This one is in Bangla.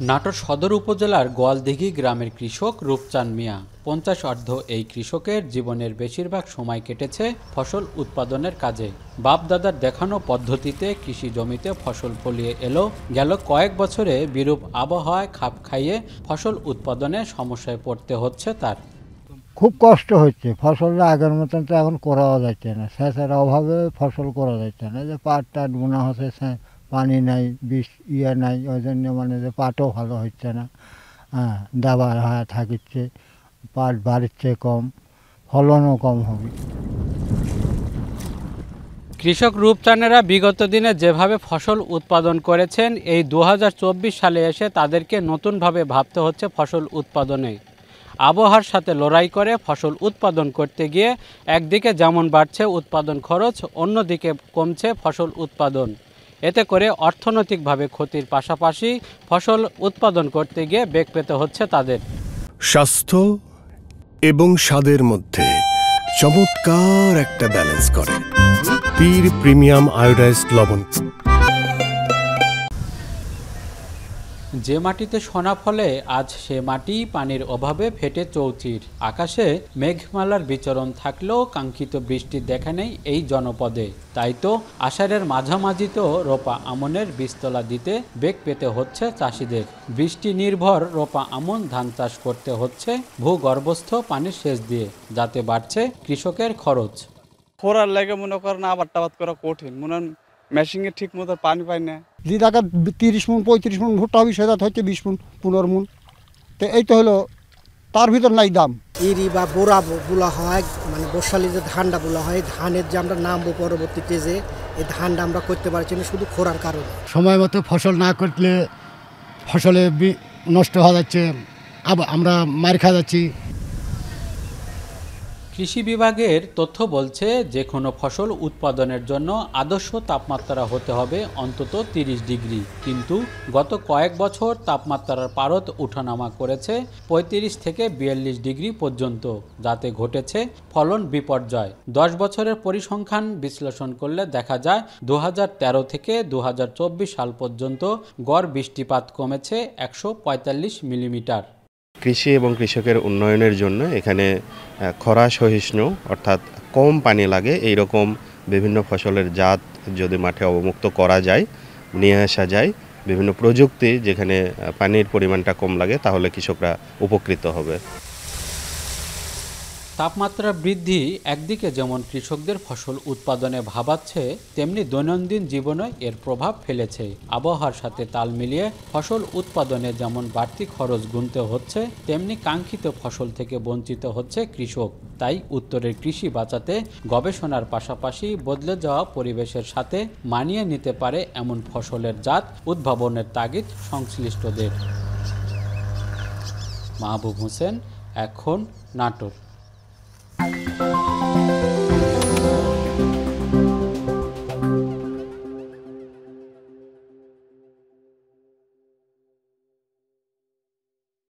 নাটোর সদর উপজেলার গোয়ালদিঘি গ্রামের কৃষক রূপচান মিয়া 50 অর্ধ এই কৃষকের জীবনের বেশিরভাগ সময় কেটেছে ফসল উৎপাদনের কাজে। বাপ দাদার দেখানো পদ্ধতিতে কৃষি জমিতে ফসল ফলিয়ে এলো গেল কয়েক বছরে বিরূপ আবহাওয়ায় খাপ খাইয়ে ফসল উৎপাদনে সমস্যায় পড়তে হচ্ছে তার। খুব কষ্ট হচ্ছে, ফসলটা আগের মতন তো এখন করাও যাচ্ছে না, সেচের অভাবে ফসল করা যাচ্ছে না। যে পাট টাট বোনা হচ্ছে, পানি নাই, বিষ নাই, ওই জন্য মানে যে পাটও ভালো হচ্ছে না। হ্যাঁ, দাবার হায়া থাকিচ্ছে, পাট বাড়ছে কম, ফলনও কম হবে। কৃষক রূপচানেরা বিগত দিনে যেভাবে ফসল উৎপাদন করেছেন, এই 2024 সালে এসে তাদেরকে নতুনভাবে ভাবতে হচ্ছে ফসল উৎপাদনে। আবহাওয়ার সাথে লড়াই করে ফসল উৎপাদন করতে গিয়ে একদিকে যেমন বাড়ছে উৎপাদন খরচ, অন্যদিকে কমছে ফসল উৎপাদন। এতে করে অর্থনৈতিকভাবে ক্ষতির পাশাপাশি ফসল উৎপাদন করতে গিয়ে বেগ পেতে হচ্ছে তাদের। স্বাস্থ্য এবং স্বাদের মধ্যে চমৎকার একটা ব্যালেন্স করে পীর প্রিমিয়াম আয়োডাইজড লবণ। যে মাটিতে সোনা ফলে আজ সে মাটি পানির অভাবে ফেটে চৌচির। আকাশে মেঘমালার বিচরণ থাকলেও কাঙ্ক্ষিত বৃষ্টির দেখা নেই এই জনপদে। তাই তো আষাঢ়ের মাঝামাঝিতেও রোপা আমনের বীজতলা দিতে বেগ পেতে হচ্ছে চাষিদের। বৃষ্টি নির্ভর রোপা আমন ধান চাষ করতে হচ্ছে ভূগর্ভস্থ পানির সেচ দিয়ে, যাতে বাড়ছে কৃষকের খরচ। খরার লাগে মনে করেন আবাদ টাবাদ করা কঠিন, মনে হয় মেশিনে ঠিক মতো পানি পায় না। যে টাকা 30 মণ 35 মণ ভুট্টা হবে, সেটা হচ্ছে 20 মণ 15 মণ। তো এই তো হলো, তার ভিতর নাই দাম। ইরি বা বোরা বলা হয়, মানে বর্ষালি যে ধানটা বলা হয়, ধানের যে আমরা নামবো পরবর্তীতে, যে এই ধানটা আমরা করতে পারছি না শুধু খরার কারণে। সময় মতো ফসল না করলে ফসলে নষ্ট হয়ে যাচ্ছে, আমরা মার খা যাচ্ছি। কৃষি বিভাগের তথ্য বলছে, যে কোনো ফসল উৎপাদনের জন্য আদর্শ তাপমাত্রা হতে হবে অন্তত 30 ডিগ্রি। কিন্তু গত কয়েক বছর তাপমাত্রার পারদ উঠানামা করেছে 35 থেকে 42 ডিগ্রি পর্যন্ত, যাতে ঘটেছে ফলন বিপর্যয়। 10 বছরের পরিসংখ্যান বিশ্লেষণ করলে দেখা যায় 2013 থেকে 2024 সাল পর্যন্ত গড় বৃষ্টিপাত কমেছে 145 মিলিমিটার। কৃষি এবং কৃষকের উন্নয়নের জন্য এখানে খরা সহিষ্ণু, অর্থাৎ কম পানি লাগে এইরকম বিভিন্ন ফসলের জাত যদি মাঠে অবমুক্ত করা যায়, নিয়ে আসা যায়, বিভিন্ন প্রযুক্তি যেখানে পানির পরিমাণটা কম লাগে, তাহলে কৃষকরা উপকৃত হবে। তাপমাত্রা বৃদ্ধি একদিকে যেমন কৃষকদের ফসল উৎপাদনে ভাবাচ্ছে, তেমনি দৈনন্দিন জীবনে এর প্রভাব ফেলেছে। আবহাওয়ার সাথে তাল মিলিয়ে ফসল উৎপাদনে যেমন বাড়তি খরচ গুনতে হচ্ছে, তেমনি কাঙ্ক্ষিত ফসল থেকে বঞ্চিত হচ্ছে কৃষক। তাই উত্তরের কৃষি বাঁচাতে গবেষণার পাশাপাশি বদলে যাওয়া পরিবেশের সাথে মানিয়ে নিতে পারে এমন ফসলের জাত উদ্ভাবনের তাগিদ সংশ্লিষ্টদের। মাহবুব হোসেন, এখন, নাটোর।